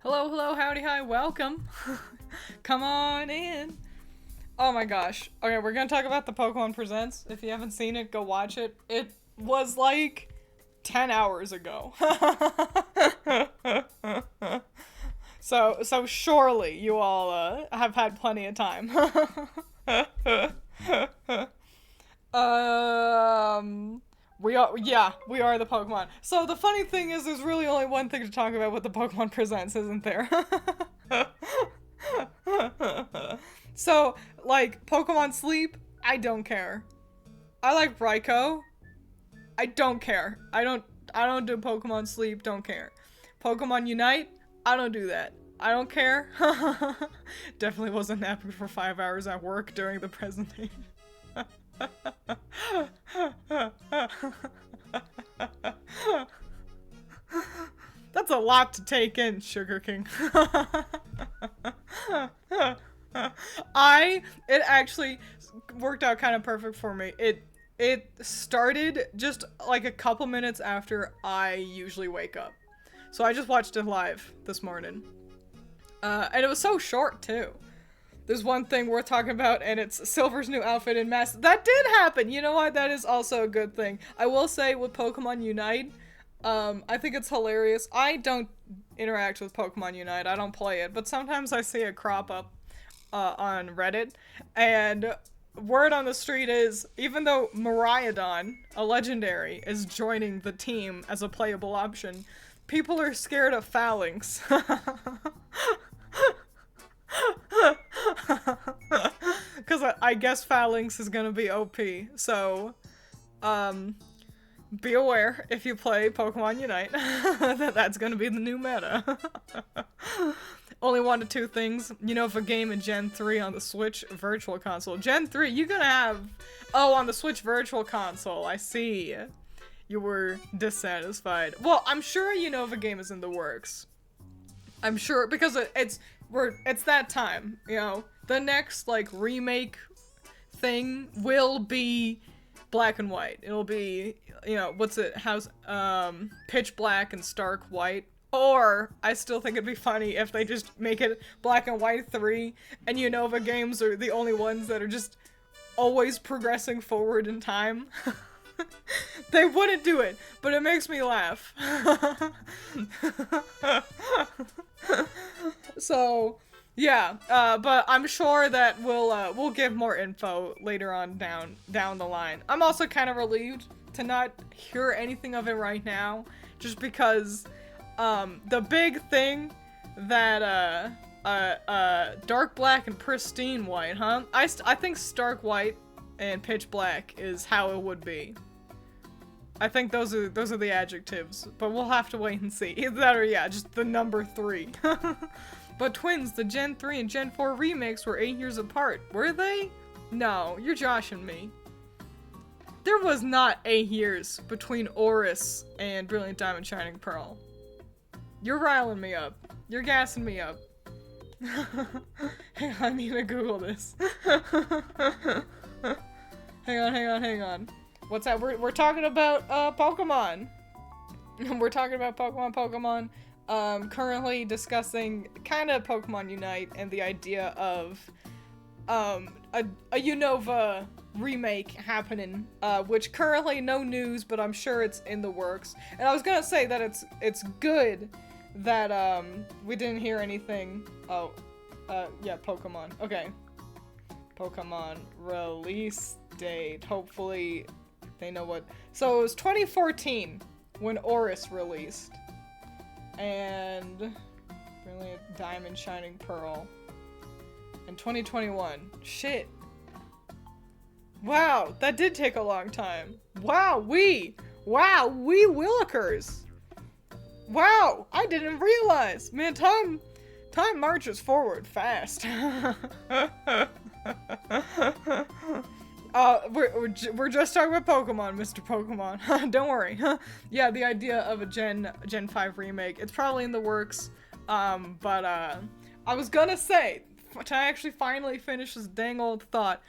Hello, hello, howdy, hi, welcome. Come on in. Oh my gosh. Okay, we're gonna talk about the Pokemon Presents. If you haven't seen it, go watch it. It was like 10 hours ago. So surely you all have had plenty of time. um, we are the Pokemon. So the funny thing is, there's really only one thing to talk about with the Pokemon Presents, isn't there? So, like, Pokemon Sleep, I don't care. I like Raikou. I don't care. I don't do Pokemon Sleep, don't care. Pokemon Unite, I don't do that. I don't care. Definitely wasn't napping for 5 hours at work during the presentation. That's a lot to take in, Sugar King. It actually worked out kind of perfect for me. It started just like a couple minutes after I usually wake up. So I just watched it live this morning. And it was so short too. There's one thing worth talking about, and it's Silver's new outfit in Mass. That did happen! You know what? That is also a good thing. I will say with Pokemon Unite, I think it's hilarious. I don't interact with Pokemon Unite. I don't play it, but sometimes I see it crop up on Reddit, and word on the street is, even though Miraidon, a legendary, is joining the team as a playable option, people are scared of Phalanx. Because I guess Phalanx is gonna be OP, so, be aware if you play Pokemon Unite that that's gonna be the new meta. Only one to two things. You know, if a game in Gen 3 on the Switch Virtual Console. Gen 3, you're gonna have... Oh, on the Switch Virtual Console, I see. You were dissatisfied. Well, I'm sure you know if a game is in the works. I'm sure, because it's that time, you know. The next, like, remake thing will be black and white. It'll be, you know, Pitch Black and Stark White. Or, I still think it'd be funny if they just make it Black and White 3, and Unova games are the only ones that are just always progressing forward in time. They wouldn't do it, but it makes me laugh. So, yeah, but I'm sure that we'll give more info later on down the line. I'm also kind of relieved to not hear anything of it right now, just because the big thing that Dark Black and Pristine White, huh? I think Stark White and Pitch Black is how it would be. I think those are the adjectives, but we'll have to wait and see. Either that or, yeah, just the number 3. But Twiins, the Gen 3 and Gen 4 remakes were 8 years apart. Were they? No, you're joshing me. There was not 8 years between Oris and Brilliant Diamond Shining Pearl. You're riling me up. You're gassing me up. Hang on, I need to Google this. Hang on. What's that? We're talking about Pokemon. We're talking about Pokemon. Currently discussing kind of Pokemon Unite and the idea of a Unova remake happening, which currently no news, but I'm sure it's in the works. And I was gonna say that it's good that we didn't hear anything. Oh, yeah, Pokemon. Okay, Pokemon release date. Hopefully they know what. So it was 2014 when Oris released, and Brilliant Diamond Shining Pearl in 2021. Shit. Wow, that did take a long time. Wow, Willikers. Wow, I didn't realize. Man, time marches forward fast. We're just talking about Pokemon, Mr. Pokemon. Don't worry. Yeah, the idea of a Gen 5 remake, it's probably in the works. But I was gonna say, to actually finally finish this dang old thought,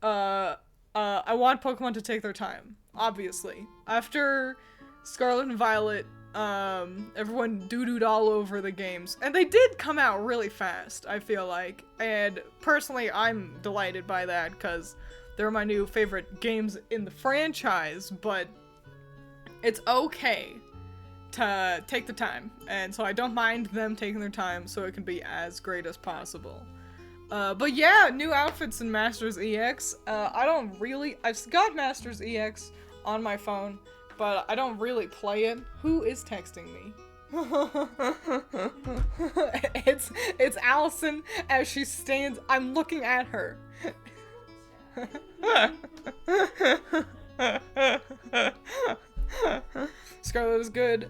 I want Pokemon to take their time, obviously. After Scarlet and Violet, Everyone doo-dooed all over the games. And they did come out really fast, I feel like. And personally, I'm delighted by that, because they're my new favorite games in the franchise, but it's okay to take the time. And so I don't mind them taking their time so it can be as great as possible. But yeah, new outfits in Masters EX. I've got Masters EX on my phone, but I don't really play it. Who is texting me? It's Allison as she stands. I'm looking at her. Scarlet is good.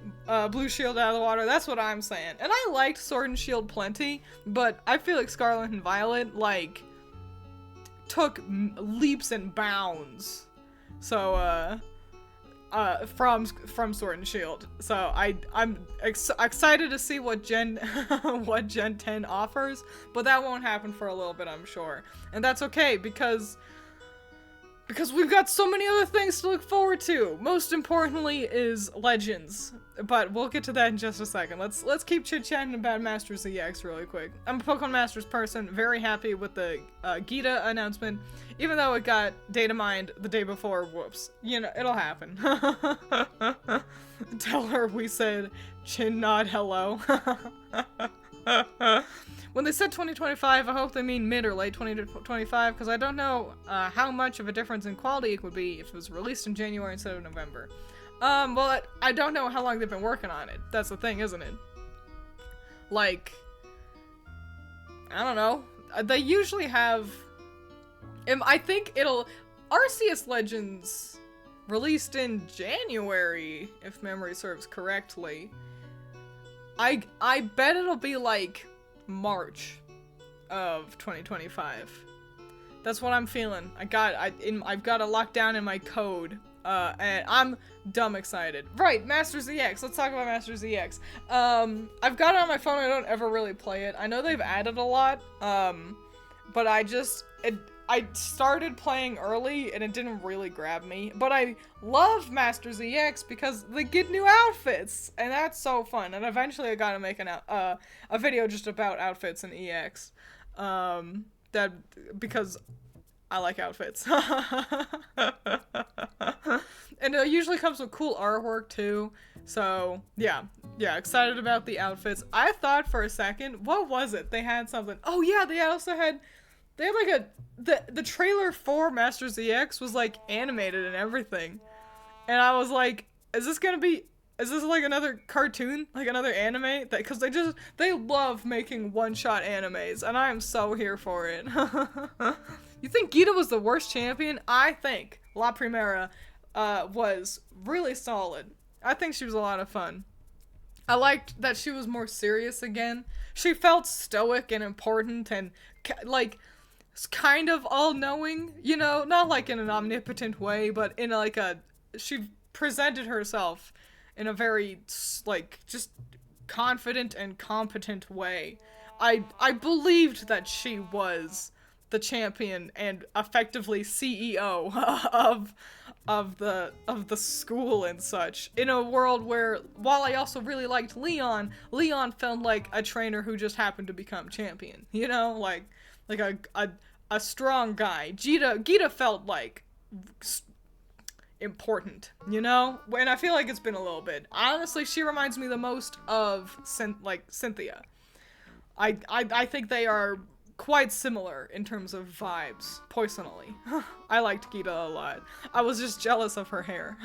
Blue Shield out of the water. That's what I'm saying. And I liked Sword and Shield plenty, but I feel like Scarlet and Violet, like, took leaps and bounds. So, from Sword and Shield. So I'm excited to see what Gen 10 offers, but that won't happen for a little bit, I'm sure. And that's okay, because we've got so many other things to look forward to. Most importantly is LegendZ, but we'll get to that in just a second. Let's keep chit-chatting about Masters EX really quick. I'm a Pokemon Masters person, very happy with the Gita announcement, even though it got data mined the day before. Whoops. You know, it'll happen. Tell her we said chin nod hello. When they said 2025, I hope they mean mid or late 2025, because I don't know how much of a difference in quality it would be if it was released in January instead of November. Well, I don't know how long they've been working on it. That's the thing, isn't it? Like, I don't know. They usually have... I think Arceus Legends released in January, if memory serves correctly. I bet it'll be like March of 2025. That's what I'm feeling. I've got it locked down in my code, and I'm dumb excited. Right, Masters EX. Let's talk about Masters EX. I've got it on my phone. I don't ever really play it. I know they've added a lot, but I started playing early and it didn't really grab me. But I love Masters EX because they get new outfits, and that's so fun. And eventually I gotta make a video just about outfits in EX. Because I like outfits. And it usually comes with cool artwork too. So yeah, excited about the outfits. I thought for a second, what was it? They had something. Oh yeah, they had like the trailer for Masters EX was like animated and everything. And I was like, is this like another cartoon? Like another anime? Because they love making one-shot animes, and I am so here for it. You think Gita was the worst champion? I think La Primera was really solid. I think she was a lot of fun. I liked that she was more serious again. She felt stoic and important and like kind of all-knowing, you know, not like in an omnipotent way, but in she presented herself in a very like just confident and competent way. I believed that she was the champion and effectively CEO of the school and such, in a world where, while I also really liked Leon felt like a trainer who just happened to become champion, you know, like a strong guy. Gita felt like important, you know? And I feel like it's been a little bit. Honestly, she reminds me the most of Cynthia. I think they are quite similar in terms of vibes, personally. I liked Gita a lot. I was just jealous of her hair.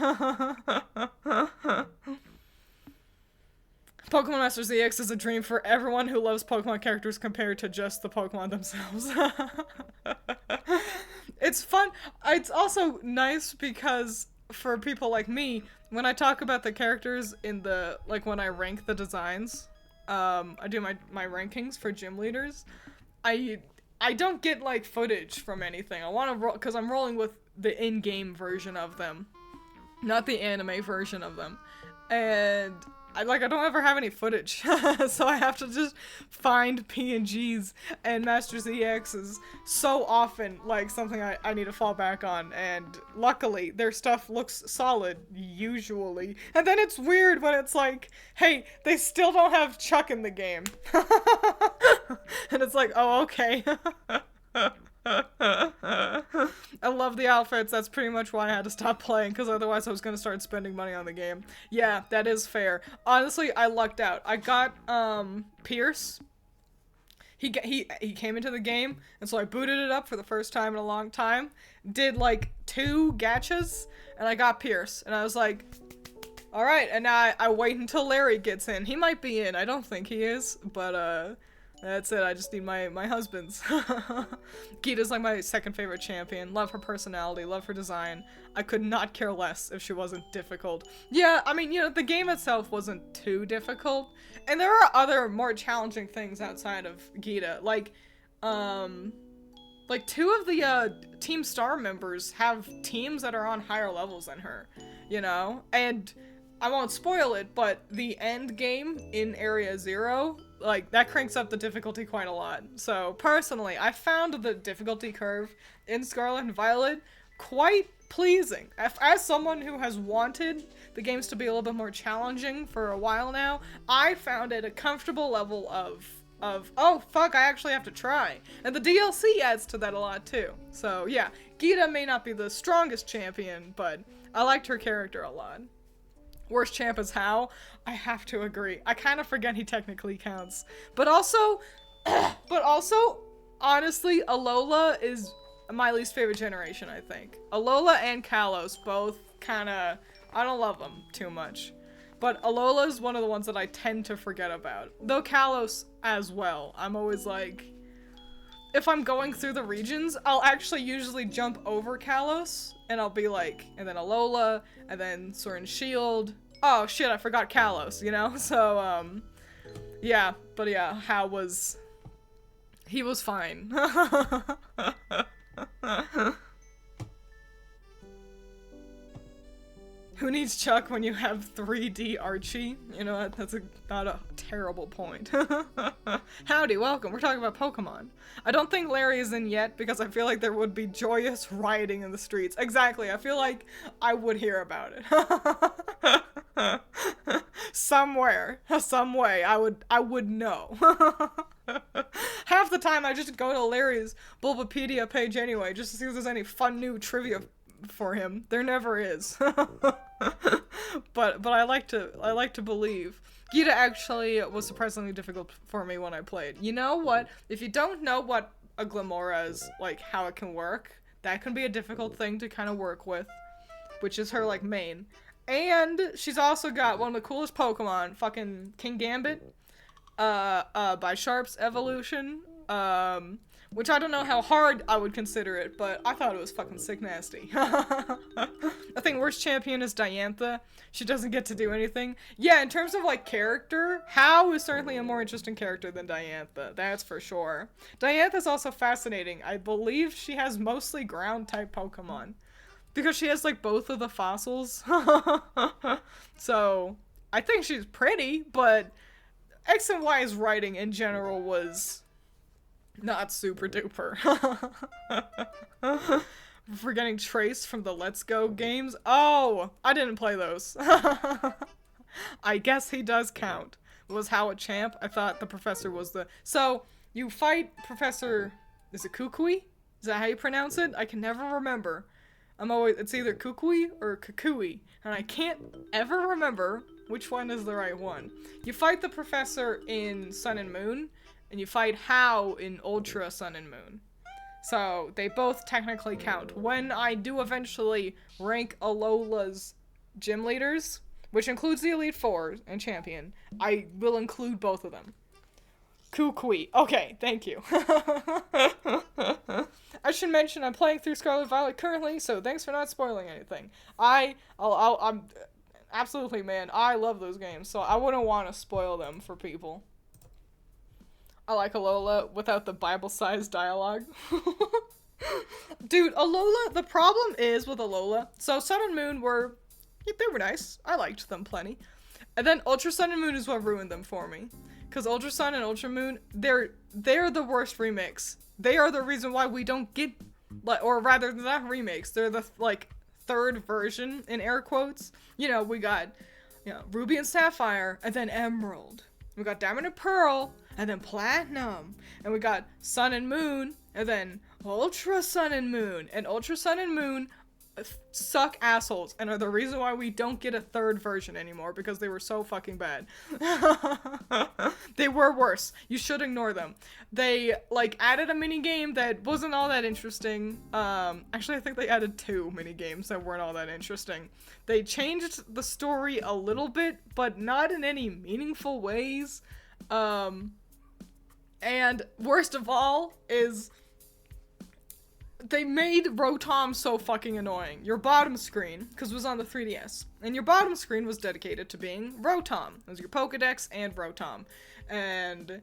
Pokemon Masters EX is a dream for everyone who loves Pokemon characters compared to just the Pokemon themselves. It's fun. It's also nice because for people like me, when I talk about the characters in the, like when I rank the designs, I do my rankings for gym leaders, I don't get like footage from anything. I want to roll, because I'm rolling with the in-game version of them, not the anime version of them. And I don't ever have any footage, so I have to just find PNGs and Masters EXs so often, like something I need to fall back on, and luckily their stuff looks solid, usually. And then it's weird when it's like, hey, they still don't have Chuck in the game. And it's like, oh, okay. I love the outfits. That's pretty much why I had to stop playing, because otherwise I was going to start spending money on the game. Yeah, that is fair. Honestly, I lucked out. I got, Pierce. He came into the game, and so I booted it up for the first time in a long time. Did, like, 2 gachas, and I got Pierce. And I was like, alright, and now I wait until Larry gets in. He might be in. I don't think he is, but, that's it, I just need my husband's. Geeta's like my second favorite champion. Love her personality, love her design. I could not care less if she wasn't difficult. Yeah, I mean, you know, the game itself wasn't too difficult. And there are other more challenging things outside of Geeta. Like 2 of the, Team Star members have teams that are on higher levels than her, you know? And I won't spoil it, but the end game in Area 0, like, that cranks up the difficulty quite a lot. So, personally, I found the difficulty curve in Scarlet and Violet quite pleasing. As someone who has wanted the games to be a little bit more challenging for a while now, I found it a comfortable level of oh, fuck, I actually have to try. And the DLC adds to that a lot, too. So, yeah, Geeta may not be the strongest champion, but I liked her character a lot. Worst champ is How. I have to agree. I kind of forget he technically counts. But also, honestly, Alola is my least favorite generation, I think. Alola and Kalos both kind of, I don't love them too much. But Alola is one of the ones that I tend to forget about. Though Kalos as well. I'm always like, if I'm going through the regions, I'll actually usually jump over Kalos, and I'll be like, and then Alola, and then Sword and Shield. Oh shit, I forgot Kalos, you know? So, yeah, but yeah, he was fine. Who needs Chuck when you have 3D Archie? You know, that's not a terrible point. Howdy, welcome. We're talking about Pokemon. I don't think Larry is in yet because I feel like there would be joyous rioting in the streets. Exactly, I feel like I would hear about it. Somewhere, some way, I would know. Half the time I just go to Larry's Bulbapedia page anyway, just to see if there's any fun new trivia for him. There never is. but I like to believe. Geeta actually was surprisingly difficult for me when I played. You know what? If you don't know what a Glamora is, like how it can work, that can be a difficult thing to kind of work with, which is her like main. And she's also got one of the coolest Pokemon, fucking King Gambit, by Sharp's evolution, which I don't know how hard I would consider it, but I thought it was fucking sick nasty. I think worst champion is Diantha. She doesn't get to do anything. Yeah, in terms of, like, character, How is certainly a more interesting character than Diantha. That's for sure. Diantha's also fascinating. I believe she has mostly ground-type Pokemon. Because she has, like, both of the fossils. So, I think she's pretty, but X and Y's writing in general was not super duper. Forgetting Trace from the Let's Go games. Oh, I didn't play those. I guess he does count. Was How a champ? I thought the professor was the... So, you fight Professor... Is it Kukui? Is that how you pronounce it? I can never remember. It's either Kukui or Kukui, and I can't ever remember which one is the right one. You fight the professor in Sun and Moon, and you fight How in Ultra Sun and Moon. So, they both technically count. When I do eventually rank Alola's gym leaders, which includes the Elite Four and Champion, I will include both of them. Kukui. Okay, thank you. I should mention I'm playing through Scarlet Violet currently, so thanks for not spoiling anything. I'm absolutely, man, I love those games, so I wouldn't want to spoil them for people. I like Alola without the Bible-sized dialogue. Dude, Alola, the problem is with Alola, so Sun and Moon they were nice. I liked them plenty. And then Ultra Sun and Moon is what ruined them for me. Because Ultra Sun and Ultra Moon, they're the worst remakes. They are the reason why we don't get, or rather, they're not remakes. They're the, like, third version, in air quotes. You know, we got, Ruby and Sapphire, and then Emerald. We got Diamond and Pearl, and then Platinum. And we got Sun and Moon, and then Ultra Sun and Moon. And Ultra Sun and Moon suck assholes and are the reason why we don't get a third version anymore, because they were so fucking bad. They were worse. You should ignore them. They, like, added a mini game that wasn't all that interesting. Actually, I think they added 2 mini games that weren't all that interesting. They changed the story a little bit, but not in any meaningful ways. And worst of all is they made Rotom so fucking annoying. Your bottom screen, because it was on the 3DS, and your bottom screen was dedicated to being Rotom. It was your Pokedex and Rotom. And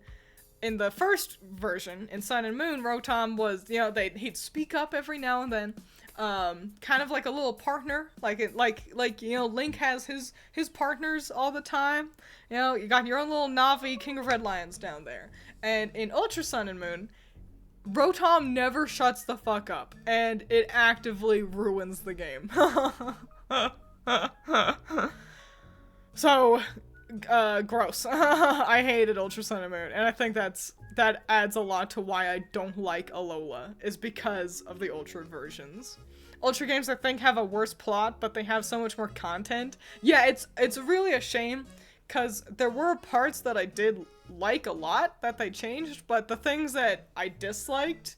in the first version, in Sun and Moon, Rotom was, he'd speak up every now and then, kind of like a little partner, like Link has his partners all the time. You got your own little Navi, King of Red Lions down there. And in Ultra Sun and Moon, Rotom never shuts the fuck up, and it actively ruins the game. So, gross. I hated Ultra Sun and Moon, and I think that adds a lot to why I don't like Alola, is because of the Ultra versions. Ultra games, I think, have a worse plot, but they have so much more content. Yeah, it's really a shame, because there were parts that I did like a lot that they changed, but the things that I disliked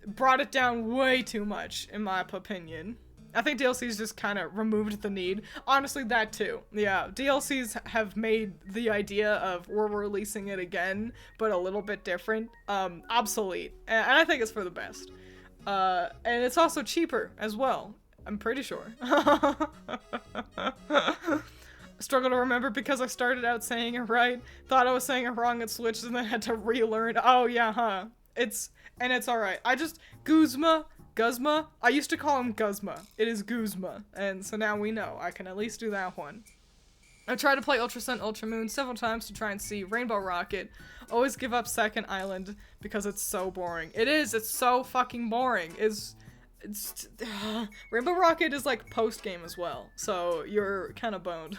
brought it down way too much, in my opinion. I think DLCs just kind of removed the need. Honestly, that too. Yeah, DLCs have made the idea of we're releasing it again, but a little bit different, obsolete. And I think it's for the best. And it's also cheaper as well. I'm pretty sure. Struggle to remember because I started out saying it right, thought I was saying it wrong at Switch, and then had to relearn. Oh yeah, huh. It's alright. Guzma, I used to call him Guzma. It is Guzma, and so now we know. I can at least do that one. I tried to play Ultra Sun, Ultra Moon several times to try and see Rainbow Rocket. Always give up Second Island because it's so boring. It's so fucking boring. Rainbow Rocket is like post-game as well, so you're kind of boned.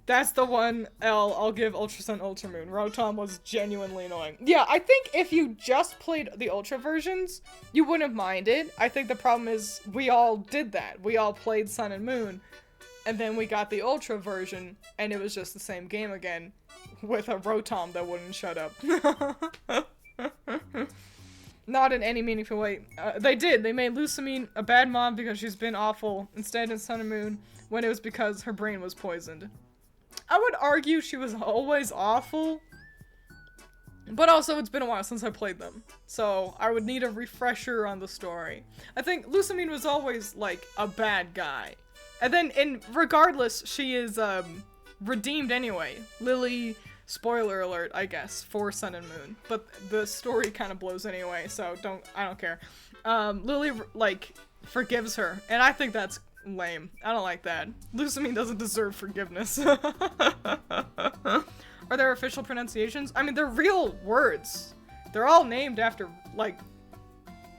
That's the one I'll give Ultra Sun, Ultra Moon. Rotom was genuinely annoying. Yeah, I think if you just played the Ultra versions, you wouldn't mind it. I think the problem is we all did that. We all played Sun and Moon, and then we got the Ultra version, and it was just the same game again, with a Rotom that wouldn't shut up. Not in any meaningful way. They made Lucamine a bad mom because she's been awful, instead in Sun and Moon, when it was because her brain was poisoned. I would argue she was always awful, but also it's been a while since I played them, so I would need a refresher on the story. I think Lucamine was always, like, a bad guy. And then, regardless, she is, redeemed anyway. Lily, spoiler alert, I guess, for Sun and Moon. But the story kind of blows anyway, so I don't care. Lily, like, forgives her, and I think that's lame. I don't like that. Lucamine doesn't deserve forgiveness. Are there official pronunciations? I mean, they're real words. They're all named after, like,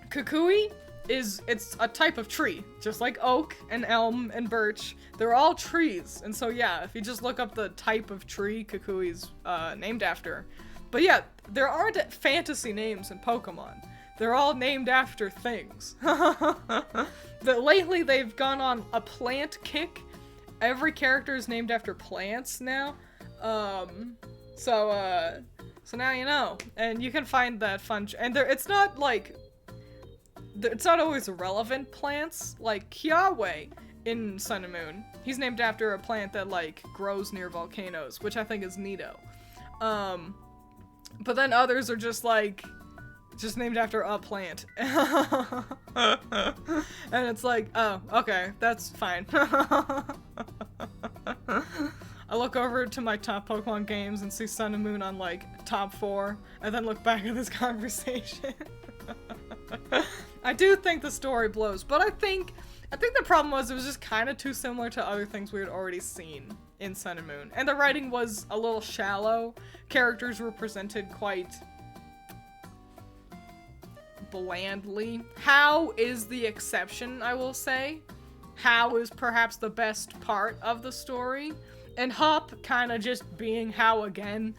Kukui it's a type of tree, just like oak and elm and birch. They're all trees, and so yeah, if you just look up the type of tree Kukui's named after. But yeah, there aren't fantasy names in Pokemon. They're all named after things. Lately, they've gone on a plant kick. Every character is named after plants now. So now you know. And you can find that fun. And it's not like... It's not always relevant plants. Like Kiawe in Sun and Moon. He's named after a plant that, like, grows near volcanoes, which I think is neato. But then others are just, like... just named after a plant. And it's like, oh, okay, that's fine. I look over to my top Pokemon games and see Sun and Moon on, like, top 4, and then look back at this conversation. I do think the story blows, but I think the problem was it was just kind of too similar to other things we had already seen. in Sun and Moon. And the writing was a little shallow. Characters were presented quite blandly. How is the exception, I will say. How is perhaps the best part of the story. And Hop kind of just being How again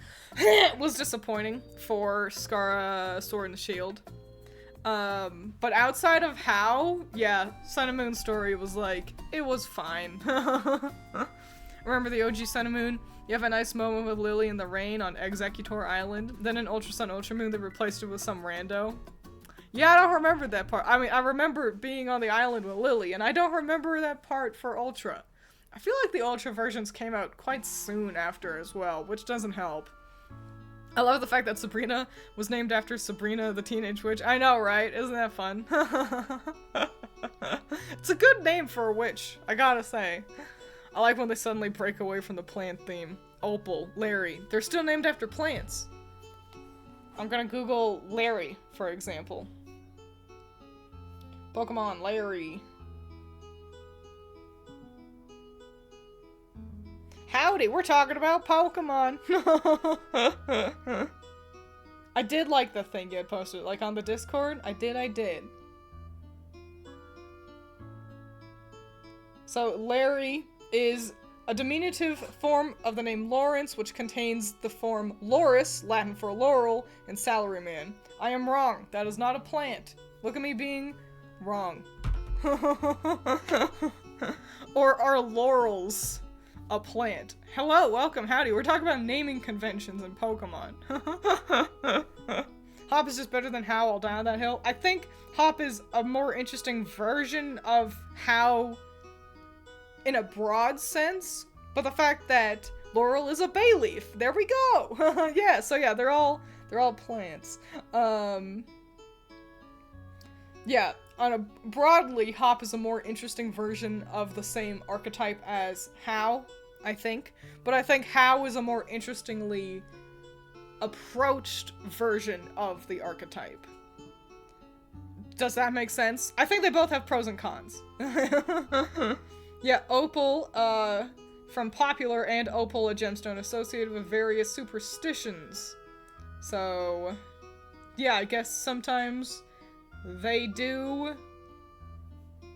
was disappointing for Skara Sword and Shield. But outside of How, yeah, Sun and Moon story was like, it was fine. Remember the OG Sun and Moon? You have a nice moment with Lily in the rain on Executor Island, then in Ultra Sun, Ultra Moon, they replaced it with some rando. Yeah, I don't remember that part. I mean, I remember being on the island with Lily, and I don't remember that part for Ultra. I feel like the Ultra versions came out quite soon after as well, which doesn't help. I love the fact that Sabrina was named after Sabrina the Teenage Witch. I know, right? Isn't that fun? It's a good name for a witch, I gotta say. I like when they suddenly break away from the plant theme. Opal, Larry. They're still named after plants. I'm gonna Google Larry, for example. Pokemon Larry. Howdy, we're talking about Pokemon. I did like the thing you had posted, like on the Discord. I did. So Larry is a diminutive form of the name Lawrence, which contains the form Loris, Latin for laurel, and salaryman. I am wrong. That is not a plant. Look at me being wrong. Or are laurels a plant? Hello, welcome, howdy. We're talking about naming conventions in Pokemon. Hop is just better than How all down that hill. I think Hop is a more interesting version of How in a broad sense, but the fact that Laurel is a bay leaf. There we go. Yeah, so yeah, they're all plants. Yeah, on a broadly, Hop is a more interesting version of the same archetype as How, I think. But I think How is a more interestingly approached version of the archetype. Does that make sense? I think they both have pros and cons. Yeah, Opal, from Popular, and Opal, a gemstone associated with various superstitions. So, yeah, I guess sometimes they do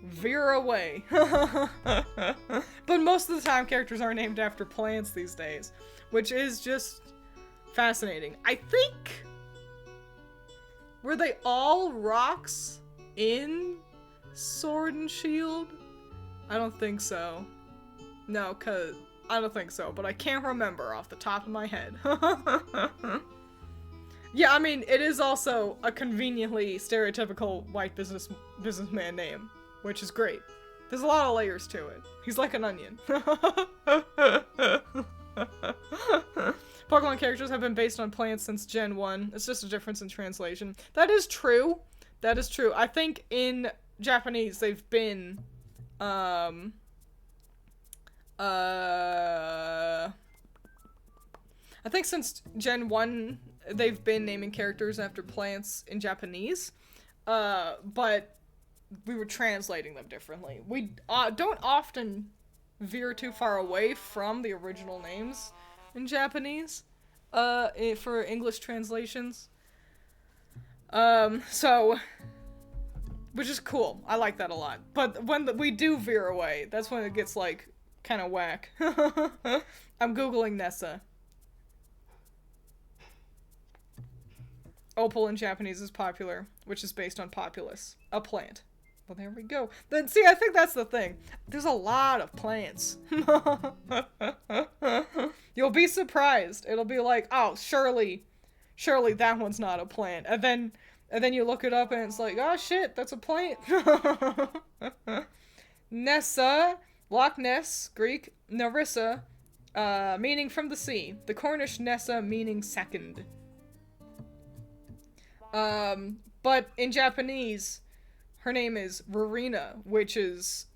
veer away. But most of the time, characters are named after plants these days, which is just fascinating. I think... were they all rocks in Sword and Shield? I don't think so. No, cause I don't think so, but I can't remember off the top of my head. Yeah, I mean, it is also a conveniently stereotypical white businessman name, which is great. There's a lot of layers to it. He's like an onion. Pokemon characters have been based on plants since Gen 1. It's just a difference in translation. That is true. That is true. I think in Japanese they've been, I think since Gen 1 they've been naming characters after plants in Japanese, but we were translating them differently. We don't often veer too far away from the original names in Japanese, for English translations. So, which is cool. I like that a lot. But when we do veer away, that's when it gets, like, kind of whack. I'm Googling Nessa. Opal in Japanese is popular, which is based on populace, a plant. Well, there we go. Then, see, I think that's the thing. There's a lot of plants. You'll be surprised. It'll be like, oh, surely that one's not a plant. And then you look it up and it's like, oh shit, that's a plant. Nessa, Loch Ness, Greek, Narissa, meaning from the sea. The Cornish Nessa meaning second. But in Japanese, her name is Rurina, which is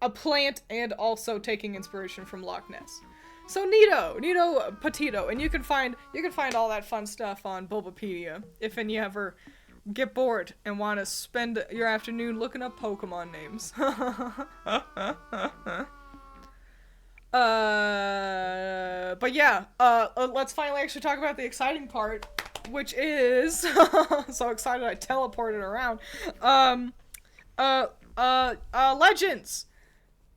a plant and also taking inspiration from Loch Ness. So Nito Petito, and you can find all that fun stuff on Bulbapedia if you ever get bored and want to spend your afternoon looking up Pokemon names. But yeah, let's finally actually talk about the exciting part, which is so excited I teleported around. Legends,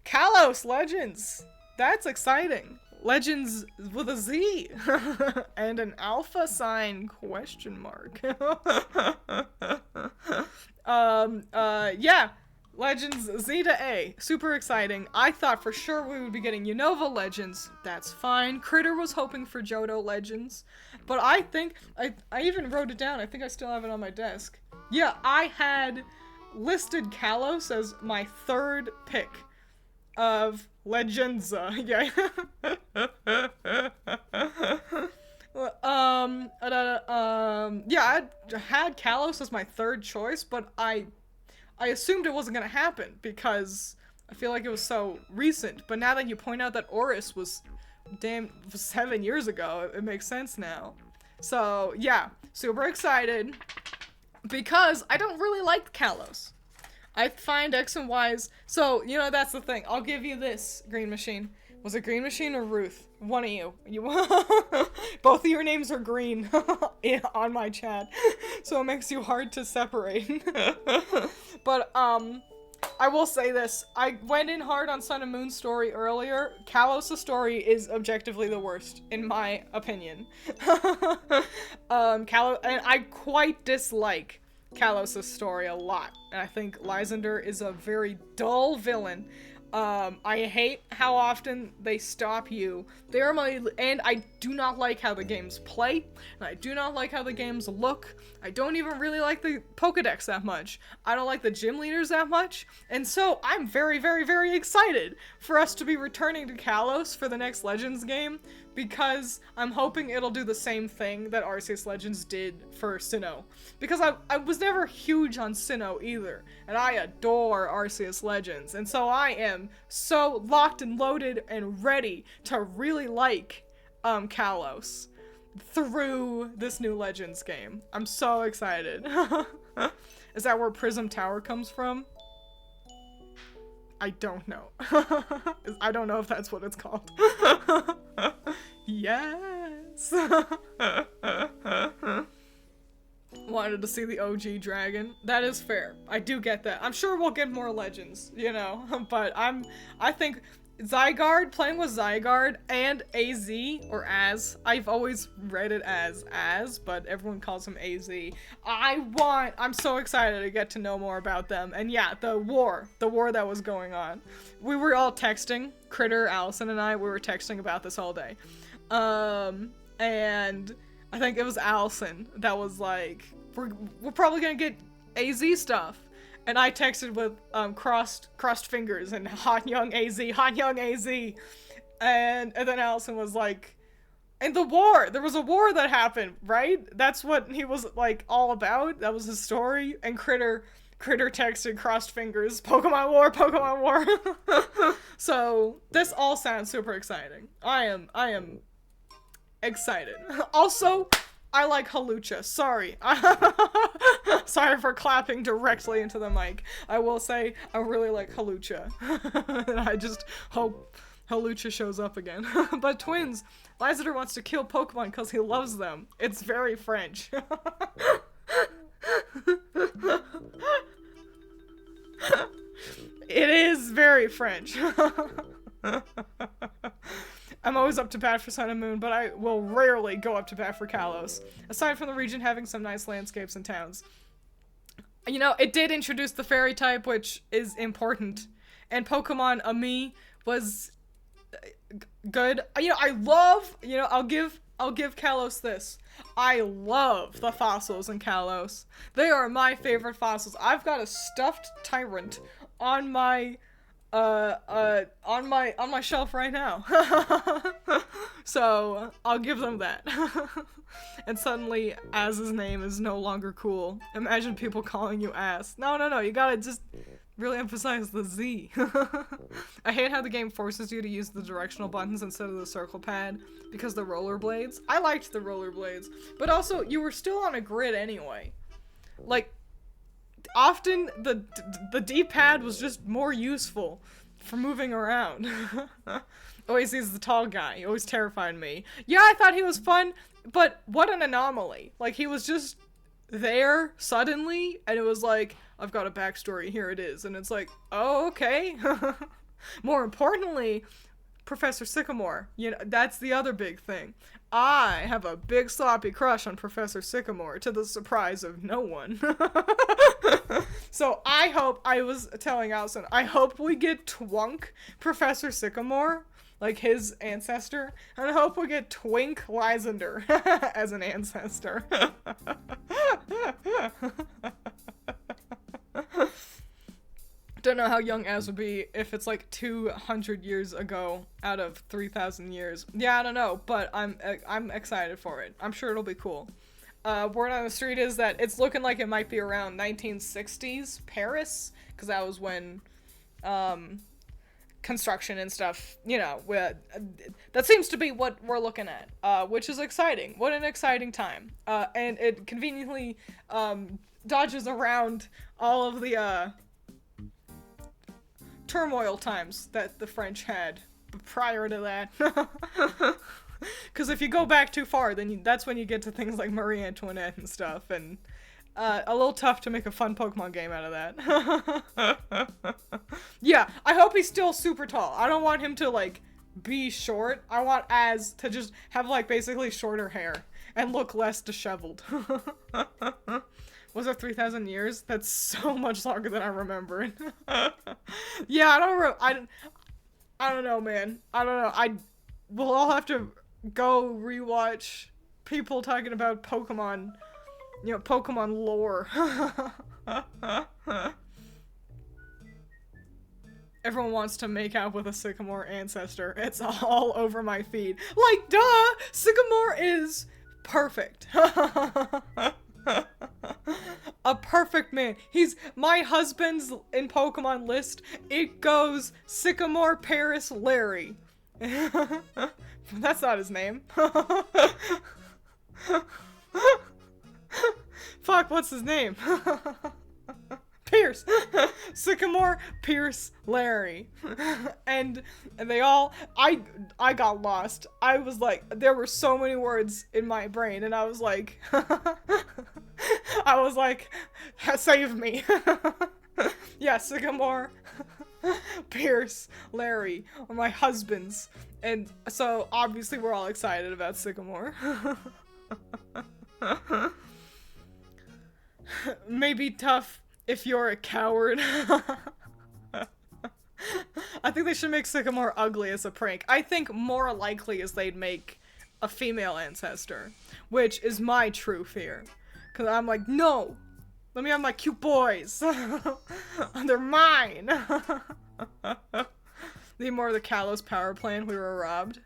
Kalos Legends. That's exciting. Legends with a Z and an alpha sign question mark. Yeah. Legends Z to A. Super exciting. I thought for sure we would be getting Unova Legends. That's fine. Critter was hoping for Johto Legends. But I think, I even wrote it down. I think I still have it on my desk. Yeah, I had listed Kalos as my third pick of LegendZ. Yeah. Yeah, I had Kalos as my third choice, but I assumed it wasn't gonna happen because I feel like it was so recent. But now that you point out that Oris was 7 years ago, it makes sense now. So yeah, super excited because I don't really like Kalos. I find X and Y's, so you know that's the thing. I'll give you this, Green Machine. Was it Green Machine or Ruth? One of you. Both of your names are green on my chat, so it makes you hard to separate. But, I will say this. I went in hard on Sun and Moon's story earlier. Kalos' story is objectively the worst, in my opinion. And I quite dislike Kalos' story a lot. And I think Lysander is a very dull villain. I hate how often they stop you. And I do not like how the games play, and I do not like how the games look. I don't even really like the Pokedex that much. I don't like the gym leaders that much, and so I'm very, very, very excited for us to be returning to Kalos for the next Legends game, because I'm hoping it'll do the same thing that Arceus Legends did for Sinnoh. Because I was never huge on Sinnoh either, and I adore Arceus Legends, and so I am so locked and loaded and ready to really like Kalos through this new Legends game. I'm so excited. Is that where Prism Tower comes from? I don't know. I don't know if that's what it's called. Yes! Wanted to see the OG dragon. That is fair. I do get that. I'm sure we'll get more Legends, you know, but I think Zygarde, playing with Zygarde and AZ, or Az, I've always read it as, but everyone calls him AZ. I'm so excited to get to know more about them. And yeah, the war that was going on. We were all texting, Critter, Allison, and I, we were texting about this all day. And I think it was Allison that was like, we're probably gonna get AZ stuff. And I texted with crossed fingers and hot young AZ. And then Allison was like, and the war, there was a war that happened, right? That's what he was like all about. That was his story. And Critter texted crossed fingers, Pokemon War. So this all sounds super exciting. I am excited. Also, I like Hawlucha. Sorry. Sorry for clapping directly into the mic. I will say I really like Hawlucha. And I just hope Hawlucha shows up again. But Twiins, Lysander wants to kill Pokemon because he loves them. It's very French. It is very French. I'm always up to bat for Sun and Moon, but I will rarely go up to bat for Kalos. Aside from the region having some nice landscapes and towns. You know, it did introduce the fairy type, which is important. And Pokemon Ami was good. You know, I'll give Kalos this. I love the fossils in Kalos. They are my favorite fossils. I've got a stuffed Tyrant on my shelf right now. So I'll give them that. And suddenly Az's name is no longer cool. Imagine people calling you Ass. No, you gotta just really emphasize the Z. I hate how the game forces you to use the directional buttons instead of the circle pad because the rollerblades. I liked the rollerblades, but also you were still on a grid anyway. Like, often the D-pad was just more useful for moving around. Always he's the tall guy. He always terrified me. Yeah, I thought he was fun, but what an anomaly. Like, he was just there suddenly, and it was like, I've got a backstory, here it is. And it's like, oh, okay. More importantly, Professor Sycamore. You know, that's the other big thing. I have a big sloppy crush on Professor Sycamore, to the surprise of no one. So I was telling Allison, I hope we get Twunk Professor Sycamore, like his ancestor, and I hope we get Twink Lysander as an ancestor. Don't know how young Az would be if it's like 200 years ago out of 3,000 years. Yeah, I don't know, but I'm excited for it. I'm sure it'll be cool. Word on the street is that it's looking like it might be around 1960s Paris, because that was when construction and stuff, you know, that seems to be what we're looking at, which is exciting. What an exciting time. And it conveniently dodges around all of the turmoil times that the French had prior to that. Because if you go back too far, then that's when you get to things like Marie Antoinette and stuff, and a little tough to make a fun Pokemon game out of that. Yeah, I hope he's still super tall. I don't want him to, like, be short. I want Az to just have, like, basically shorter hair and look less disheveled. Was it 3,000 years? That's so much longer than I remembered. Yeah, I don't know, man. I don't know. We'll all have to go rewatch people talking about Pokemon, you know, Pokemon lore. Everyone wants to make out with a Sycamore ancestor. It's all over my feed. Like, duh! Sycamore is perfect. A perfect man. He's my husband's in Pokemon list. It goes Sycamore Paris Larry. That's not his name. Fuck, what's his name? Pierce. Sycamore, Pierce, Larry. And they all, I got lost. I was like, there were so many words in my brain, and I was like, save me. Yeah, Sycamore, Pierce, Larry are my husbands. And so obviously we're all excited about Sycamore. Maybe tough if you're a coward. I think they should make Sycamore ugly as a prank. I think more likely is they'd make a female ancestor, which is my true fear. Cause I'm like, no! Let me have my cute boys! They're mine! Need more of the Kalos power plant, we were robbed.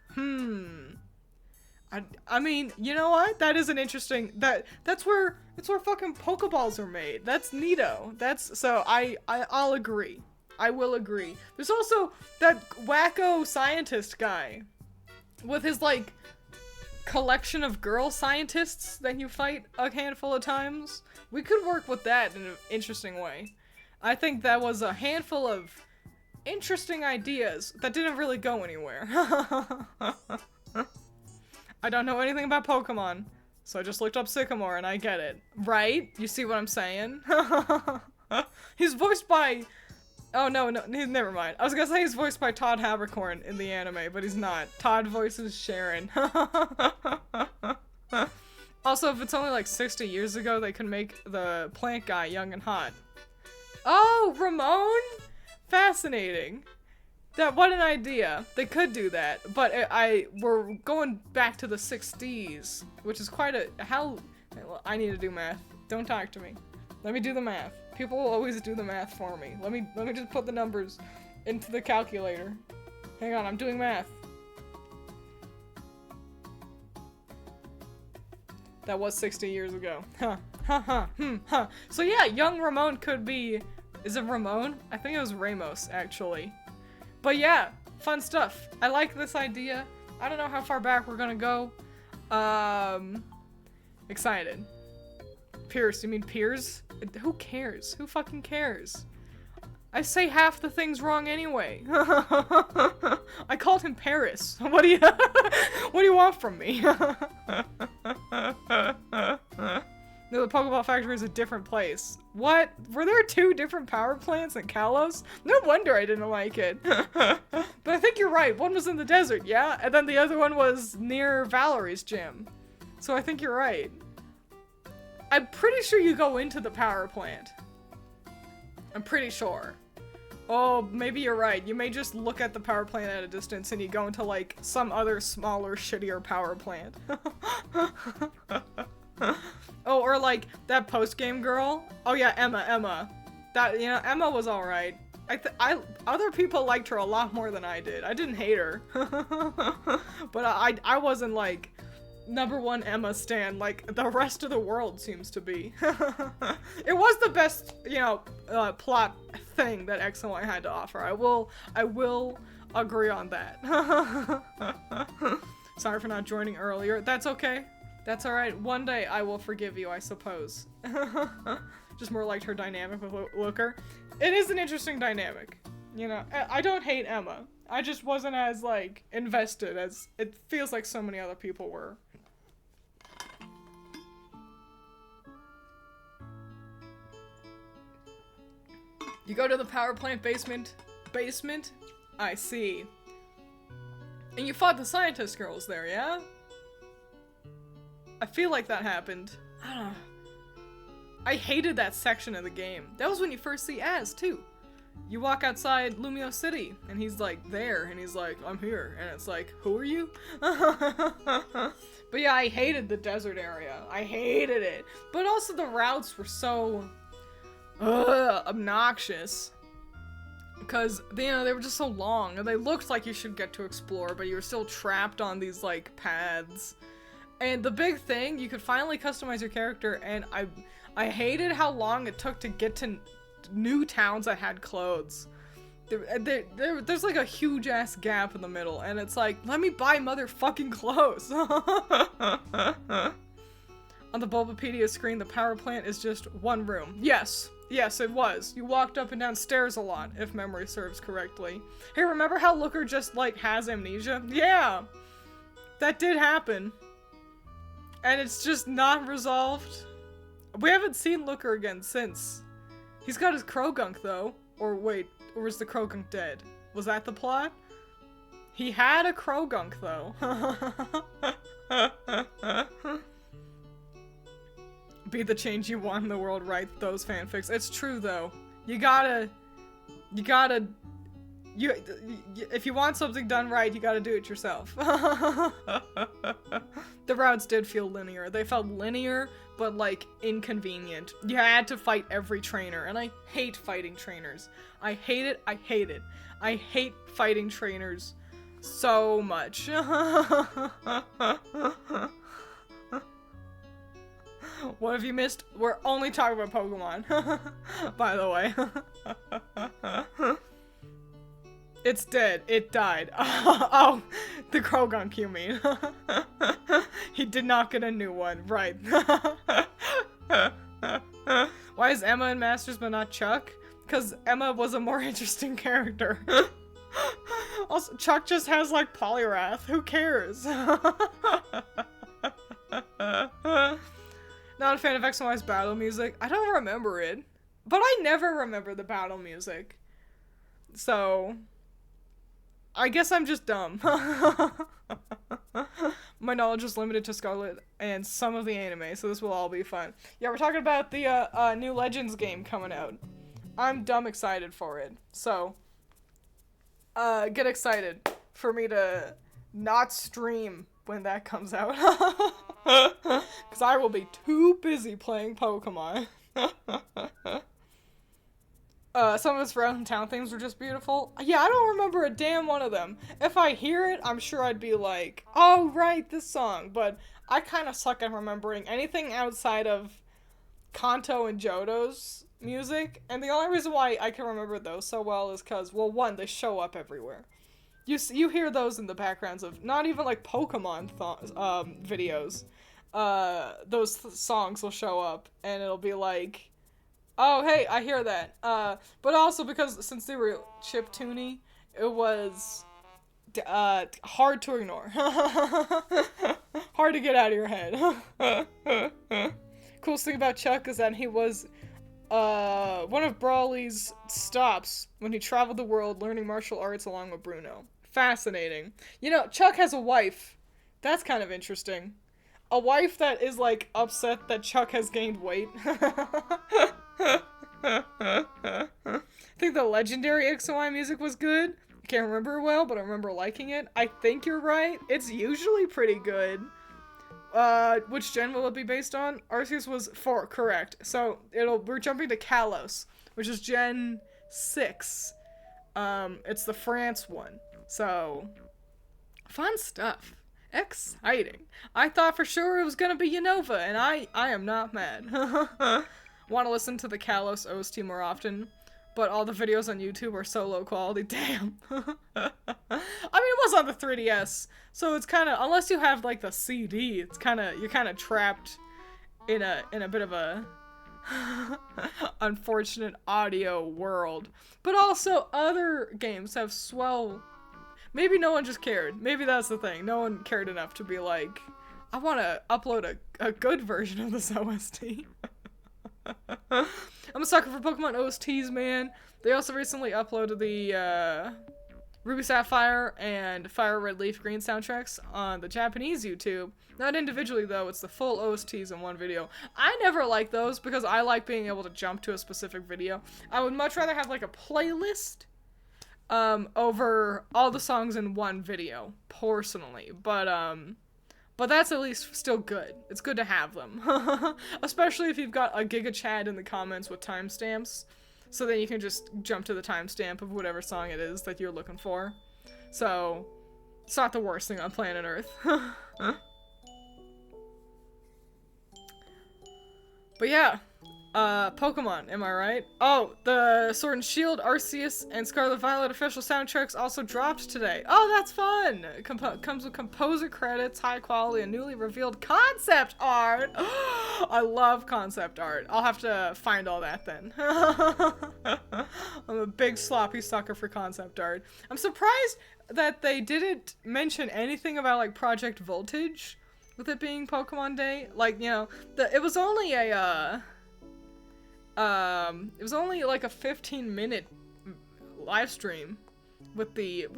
I mean, you know what? That is an interesting, that's where fucking Pokeballs are made. That's neato. So I'll agree. I will agree. There's also that wacko scientist guy with his, like, collection of girl scientists that you fight a handful of times. We could work with that in an interesting way. I think that was a handful of interesting ideas that didn't really go anywhere. I don't know anything about Pokemon, so I just looked up Sycamore and I get it. Right? You see what I'm saying? He's voiced by... Oh, no, never mind. I was gonna say he's voiced by Todd Habercorn in the anime, but he's not. Todd voices Sharon. Also, if it's only like 60 years ago, they could make the plant guy young and hot. Oh, Ramon? Fascinating. What an idea. They could do that, but we're going back to the 60s, which is quite I need to do math. Don't talk to me. Let me do the math. People will always do the math for me. Let me just put the numbers into the calculator. Hang on, I'm doing math. That was 60 years ago. Huh. So yeah, young Ramon could be... Is it Ramon? I think it was Ramos, actually. But yeah, fun stuff. I like this idea. I don't know how far back we're gonna go. Excited. Pierce, you mean Piers? Who cares? Who fucking cares? I say half the things wrong anyway. I called him Paris. What do you what do you want from me? No, the Pokeball Factory is a different place. What? Were there 2 different power plants in Kalos? No wonder I didn't like it. But I think you're right. One was in the desert, yeah? And then the other one was near Valerie's gym. So I think you're right. I'm pretty sure you go into the power plant. I'm pretty sure. Oh, maybe you're right. You may just look at the power plant at a distance and you go into, like, some other smaller, shittier power plant. Oh, or, like, that post-game girl. Oh, yeah, Emma. That, you know, Emma was alright. Other people liked her a lot more than I did. I didn't hate her. But I wasn't, like, #1 Emma stan like the rest of the world seems to be. It was the best, you know, plot thing that X and Y had to offer. I will agree on that. Sorry for not joining earlier. That's okay. That's alright. One day I will forgive you, I suppose. Just more liked her dynamic with Looker. It is an interesting dynamic. You know, I don't hate Emma. I just wasn't as, like, invested as it feels like so many other people were. You go to the power plant basement? I see. And you fought the scientist girls there, yeah? I feel like that happened. I don't know. I hated that section of the game. That was when you first see Az, too. You walk outside Lumio City, and he's like there, and he's like, I'm here, and it's like, who are you? But yeah, I hated the desert area. I hated it. But also the routes were so obnoxious. Because, you know, they were just so long, and they looked like you should get to explore, but you were still trapped on these, like, paths. And the big thing, you could finally customize your character, and I hated how long it took to get to new towns that had clothes. There's like a huge ass gap in the middle, and it's like, let me buy motherfucking clothes. On the Bulbapedia screen, the power plant is just one room. Yes, it was. You walked up and down stairs a lot, if memory serves correctly. Hey, remember how Looker just, like, has amnesia? Yeah! That did happen. And it's just not resolved. We haven't seen Looker again since. He's got his Krogunk, though. Or wait, or was the Krogunk dead? Was that the plot? He had a Krogunk, though. Be the change you want in the world, write those fanfics. It's true, though. If you want something done right, you gotta do it yourself. The routes did feel linear. They felt linear, but, like, inconvenient. You had to fight every trainer, and I hate fighting trainers. I hate it. I hate fighting trainers so much. What have you missed? We're only talking about Pokemon, by the way. It's dead. It died. Oh, the Krogunk, you mean. He did not get a new one. Right. Why is Emma in Masters but not Chuck? Because Emma was a more interesting character. Also, Chuck just has, like, Poliwrath. Who cares? Not a fan of X and Y's battle music. I don't remember it. But I never remember the battle music. So I guess I'm just dumb. My knowledge is limited to Scarlet and some of the anime, so this will all be fun. Yeah, we're talking about the new LegendZ game coming out. I'm dumb excited for it. So get excited for me to not stream when that comes out. Because I will be too busy playing Pokemon. Some of his Round Town themes were just beautiful. Yeah, I don't remember a damn one of them. If I hear it, I'm sure I'd be like, oh, right, this song. But I kind of suck at remembering anything outside of Kanto and Johto's music. And the only reason why I can remember those so well is because, well, one, they show up everywhere. You hear those in the backgrounds of not even like Pokemon videos. Those songs will show up and it'll be like Oh, hey, I hear that. But also because since they were chiptune, it was hard to ignore. Hard to get out of your head. Coolest thing about Chuck is that he was one of Brawley's stops when he traveled the world learning martial arts along with Bruno. Fascinating. You know, Chuck has a wife. That's kind of interesting. A wife that is, like, upset that Chuck has gained weight. I think the legendary X and Y music was good. I can't remember well, but I remember liking it. I think you're right. It's usually pretty good. Which gen will it be based on? Arceus was 4, correct. So we're jumping to Kalos, which is gen 6. It's the France one. So fun stuff. Exciting. I thought for sure it was gonna be Unova, and I am not mad. Want to listen to the Kalos OST more often, but all the videos on YouTube are so low quality. Damn. I mean, it was on the 3DS, so it's kind of, unless you have like the CD, it's kind of, you're kind of trapped in a bit of a unfortunate audio world. But also other games have swell. Maybe no one just cared. Maybe that's the thing. No one cared enough to be like, I want to upload a good version of this OST. I'm a sucker for Pokemon OSTs, man. They also recently uploaded the Ruby Sapphire and Fire Red Leaf Green soundtracks on the Japanese YouTube. Not individually, though. It's the full OSTs in one video. I never like those because I like being able to jump to a specific video. I would much rather have like a playlist over all the songs in one video, personally. But that's at least still good. It's good to have them. Especially if you've got a Giga Chat in the comments with timestamps. So then you can just jump to the timestamp of whatever song it is that you're looking for. So, it's not the worst thing on planet Earth. But yeah. Pokemon, am I right? Oh, the Sword and Shield, Arceus, and Scarlet Violet official soundtracks also dropped today. Oh, that's fun! Comes with composer credits, high quality, and newly revealed concept art! I love concept art. I'll have to find all that then. I'm a big sloppy sucker for concept art. I'm surprised that they didn't mention anything about, like, Project Voltage, with it being Pokemon Day. Like, you know, it was only a, it was only like a 15-minute live stream with the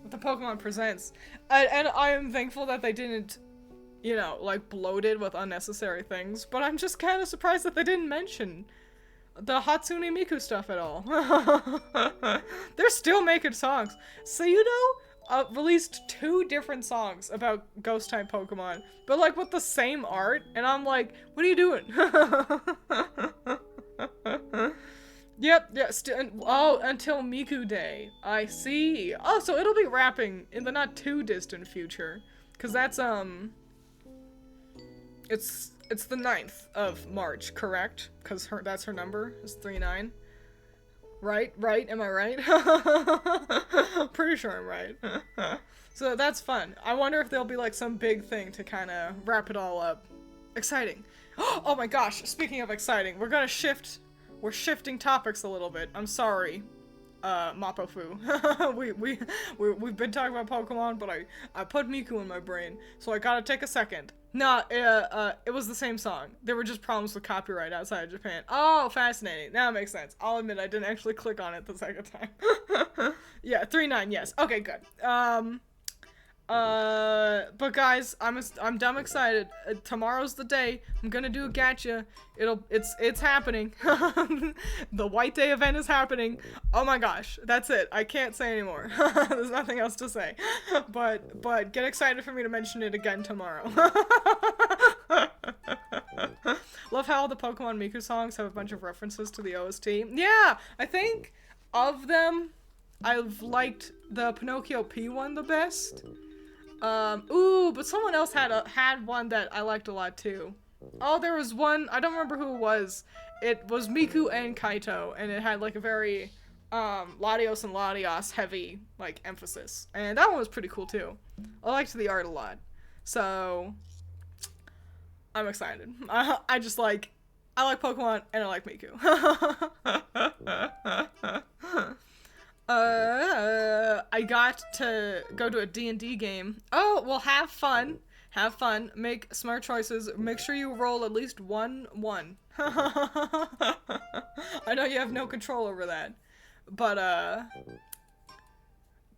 Pokemon Presents, and I am thankful that they didn't, you know, like bloated with unnecessary things. But I'm just kind of surprised that they didn't mention the Hatsune Miku stuff at all. They're still making songs. So you know, released 2 different songs about Ghost-type Pokemon, but like with the same art, and I'm like, what are you doing? Yep, yeah, oh, until Miku Day. I see. Oh, so it'll be wrapping in the not too distant future, because that's, it's the 9th of March, correct? Because that's her number, is 39. Right? Am I right? Pretty sure I'm right. So that's fun. I wonder if there'll be like some big thing to kind of wrap it all up. Exciting. Oh my gosh, speaking of exciting, we're shifting topics a little bit. I'm sorry, Mapofu. We've been talking about Pokemon, but I put Miku in my brain, so I gotta take a second. Nah, it was the same song. There were just problems with copyright outside of Japan. Oh, fascinating. Now it makes sense. I'll admit I didn't actually click on it the second time. Yeah, 3-9, yes. Okay, good. But guys, I'm dumb excited. Tomorrow's the day. I'm gonna do a gacha. It's happening. The White Day event is happening. Oh my gosh, that's it. I can't say anymore. There's nothing else to say. But get excited for me to mention it again tomorrow. Love how all the Pokemon Miku songs have a bunch of references to the OST. Yeah, I think of them, I've liked the Pinocchio P one the best. Ooh, but someone else had one that I liked a lot too. Oh, there was one, I don't remember who it was. It was Miku and Kaito, and it had like a very, Latios and Latios heavy, like, emphasis. And that one was pretty cool too. I liked the art a lot. So, I'm excited. I I like Pokemon, and I like Miku. I got to go to a D&D game. Oh, well, have fun. Have fun. Make smart choices. Make sure you roll at least 1-1. I know you have no control over that. But,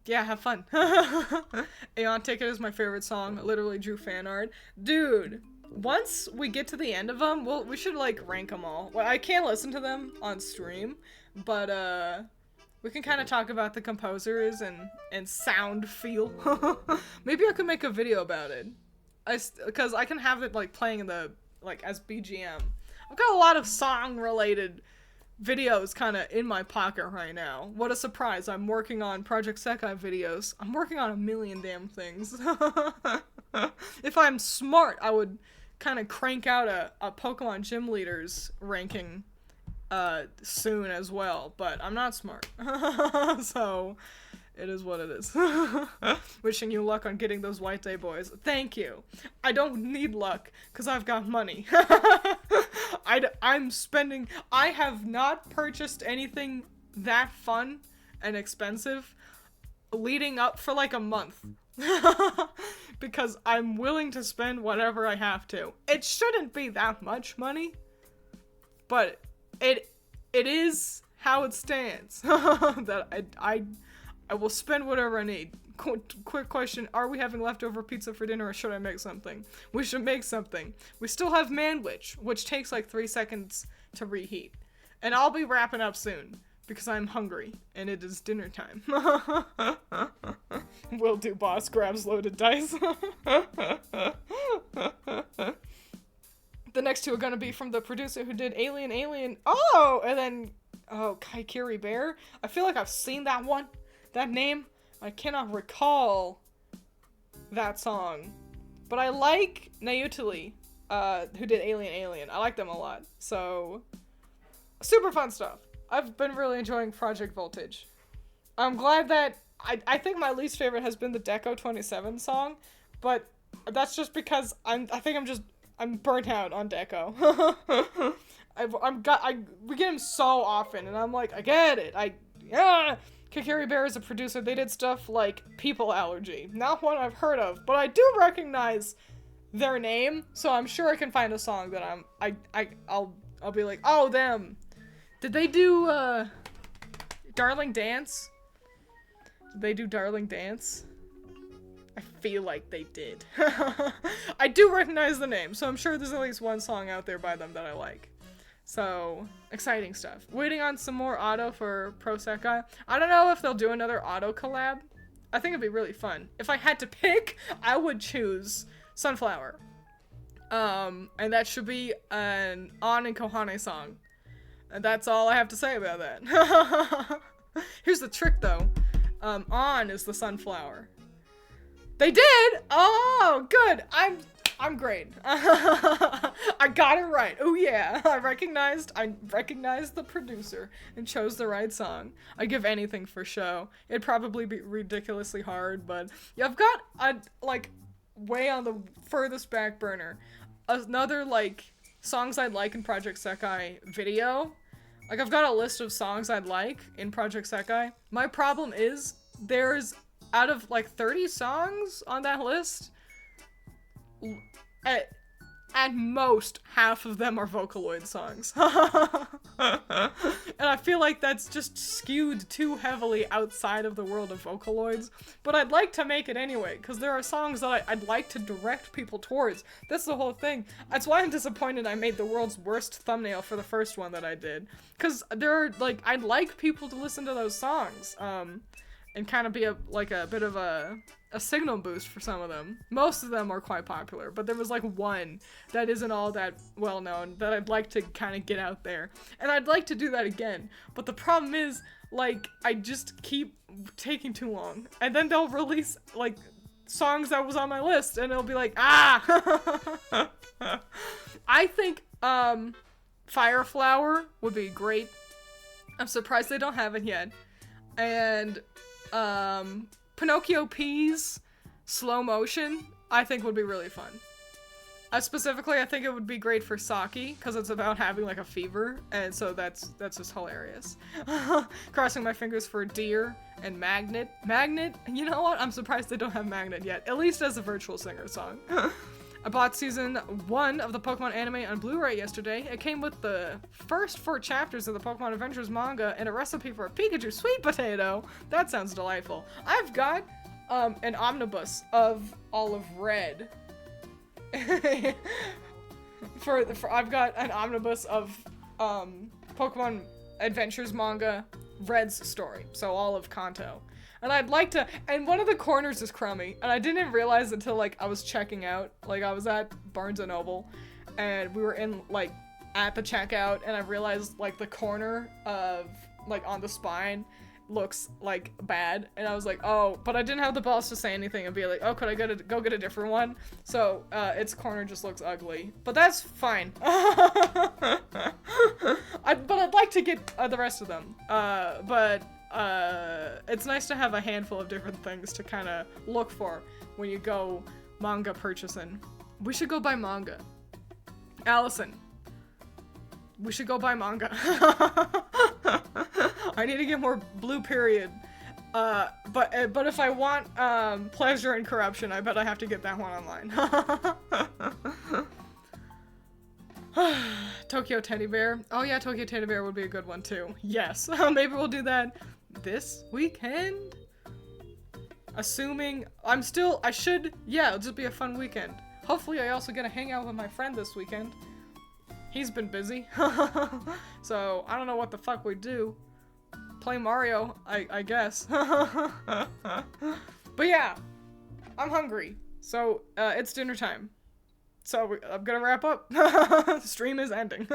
yeah, have fun. Aeon Ticket is my favorite song. I literally drew fan art. Dude, once we get to the end of them, we should, like, rank them all. Well, I can't listen to them on stream, but, we can kind of talk about the composers and sound feel. Maybe I could make a video about it. Because I can have it, like, playing in the, like, as BGM. I've got a lot of song-related videos kind of in my pocket right now. What a surprise. I'm working on Project Sekai videos. I'm working on a million damn things. If I'm smart, I would kind of crank out a Pokemon Gym Leaders ranking soon as well, but I'm not smart. So it is what it is. Wishing you luck on getting those White Day boys. Thank you. I don't need luck because I've got money. I'm spending. I have not purchased anything that fun and expensive leading up for like a month. Because I'm willing to spend whatever I have to. It shouldn't be that much money, but it is how it stands. That I will spend whatever I need. Quick question, are we having leftover pizza for dinner or should I make something? We should make something. We still have Manwich, which takes like 3 seconds to reheat. And I'll be wrapping up soon because I'm hungry and it is dinner time. Will do, boss grabs loaded dice. The next two are gonna be from the producer who did Alien. Oh, and then, Kaikiri Bear. I feel like I've seen that one. That name. I cannot recall that song. But I like Nayutili, who did Alien. I like them a lot. So, super fun stuff. I've been really enjoying Project Voltage. I'm glad that, I think my least favorite has been the Deco 27 song, but that's just because I'm burnt out on Deco. We get him so often, and I'm like, I get it. Kakiri Bear is a producer. They did stuff like People Allergy. Not one I've heard of, but I do recognize their name, so I'm sure I can find a song that I'll be like, oh, them. Did they do, Darling Dance? Did they do Darling Dance? I feel like they did. I do recognize the name, so I'm sure there's at least one song out there by them that I like. So, exciting stuff. Waiting on some more auto for Pro Sekai. I don't know if they'll do another auto collab. I think it'd be really fun. If I had to pick, I would choose Sunflower. And that should be an On and Kohane song. And that's all I have to say about that. Here's the trick though. On is the Sunflower. They did! Oh, good. I'm great. I got it right. Oh yeah. I recognized the producer and chose the right song. I give anything for show. It'd probably be ridiculously hard, but yeah, I've got way on the furthest back burner another songs I'd like in Project Sekai video. I've got a list of songs I'd like in Project Sekai. My problem is there's out of 30 songs on that list, at most, half of them are Vocaloid songs. And I feel like that's just skewed too heavily outside of the world of Vocaloids. But I'd like to make it anyway, because there are songs that I'd like to direct people towards. That's the whole thing. That's why I'm disappointed I made the world's worst thumbnail for the first one that I did. Because there are, I'd like people to listen to those songs. And kind of be a bit of a signal boost for some of them. Most of them are quite popular, but there was one that isn't all that well known that I'd like to kind of get out there. And I'd like to do that again. But the problem is, I just keep taking too long. And then they'll release, songs that was on my list, and it'll be ah! I think, Fire Flower would be great. I'm surprised they don't have it yet. And, Pinocchio P's Slow Motion, I think would be really fun. Specifically, I think it would be great for Saki, because it's about having, like, a fever, and so that's just hilarious. Crossing my fingers for Deer and Magnet. Magnet? You know what? I'm surprised they don't have Magnet yet, at least as a virtual singer song. I bought season 1 of the Pokemon anime on Blu-ray yesterday. It came with the first 4 chapters of the Pokemon Adventures manga and a recipe for a Pikachu sweet potato. That sounds delightful. I've got an omnibus of Olive Red. I've got an omnibus of Pokemon Adventures manga Red's story, so all of Kanto. And I'd like to, and one of the corners is crummy, and I didn't realize until, like, I was checking out. Like, I was at Barnes & Noble, and we were in, like, at the checkout, and I realized, like, the corner of, like, on the spine looks, like, bad, and I was like, oh, but I didn't have the balls to say anything and be like, oh, could I go get a different one? So, its corner just looks ugly. But that's fine. But I'd like to get the rest of them. It's nice to have a handful of different things to kind of look for when you go manga purchasing. We should go buy manga. Allison, we should go buy manga. I need to get more Blue Period. But if I want Pleasure and Corruption, I bet I have to get that one online. Tokyo Teddy Bear. Oh yeah, Tokyo Teddy Bear would be a good one too. Yes. Maybe we'll do that this weekend? Assuming yeah, it'll just be a fun weekend. Hopefully I also get to hang out with my friend this weekend. He's been busy. So, I don't know what the fuck we do. Play Mario, I guess. But yeah, I'm hungry. So, it's dinner time. So, I'm gonna wrap up. The stream is ending.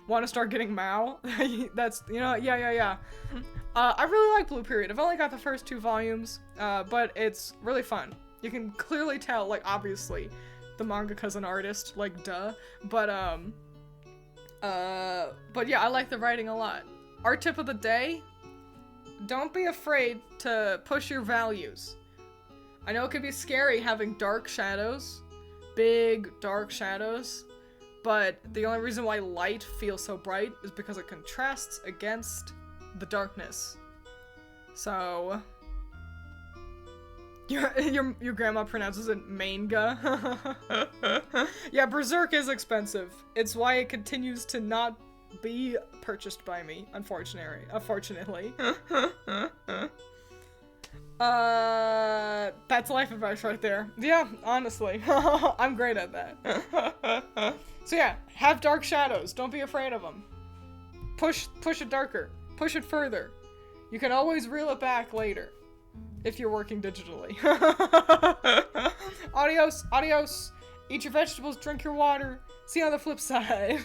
Want to start getting Mao? That's, yeah. I really like Blue Period. I've only got the first 2 volumes, but it's really fun. You can clearly tell, like, obviously, the mangaka's an artist, like, duh. But yeah, I like the writing a lot. Art tip of the day: don't be afraid to push your values. I know it can be scary having dark shadows, big dark shadows, but the only reason why light feels so bright is because it contrasts against the darkness. So your grandma pronounces it manga. Yeah, Berserk is expensive. It's why it continues to not be purchased by me, unfortunately. That's life advice right there. Yeah, honestly. I'm great at that. So yeah, have dark shadows. Don't be afraid of them. Push it darker. Push it further. You can always reel it back later if you're working digitally. Adios. Eat your vegetables, drink your water. See you on the flip side.